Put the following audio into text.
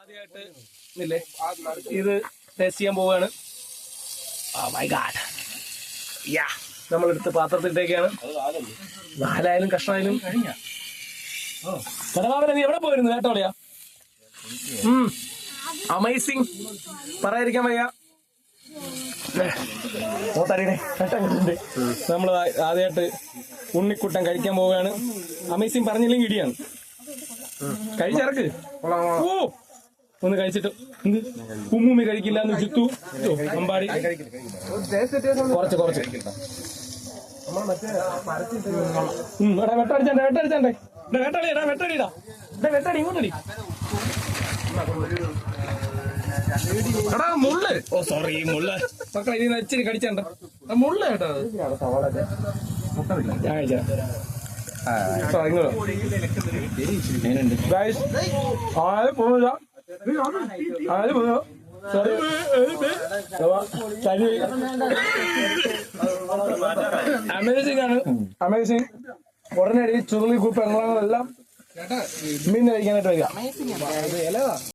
ആദ്യമായിട്ട് ഇല്ലേ ഇത് ടേസ്റ്റ് ചെയ്യാൻ പോവുകയാണ്. മൈ ഗാഡ്, യാ നമ്മളെടുത്ത് പാത്രത്തിട്ടേക്കാണ്. നാലായാലും കഷ്ണമായാലും കടവാവല നീ എവിടെ പോയിരുന്നു കേട്ടോളിയാ? അമേസിങ്, പറയാതിരിക്കാൻ വയ്യ. നമ്മൾ ആദ്യമായിട്ട് ഉണ്ണിക്കുട്ടൻ കഴിക്കാൻ പോവുകയാണ്. അമേസിങ് പറഞ്ഞില്ലെങ്കിൽ ഇടിയാണ്. കഴിച്ചിറക്ക്. ഓ ഒന്ന് കഴിച്ചിട്ട് ഉമ്മൂമ്മി കഴിക്കില്ല എന്ന് ചുറ്റു അമ്പാടി കുറച്ച് വെട്ടടിച്ചണ്ടേ വെട്ടടി ഇങ്ങോട്ടടി. എടാ മുള്ള്, ഓ സോറി മുള്ള് മക്കളെ ഇനി ഇച്ചിരി കടിച്ചണ്ട മുള്ള് കേട്ടോ. ഞാൻ കഴിച്ചാ അമേസിംഗ് ആണ്, അമേസിംഗ്. ഉടനടി ചുരുളി കൂപ്പ് എല്ലാം മീൻ കഴിക്കാനായിട്ട് വരിക.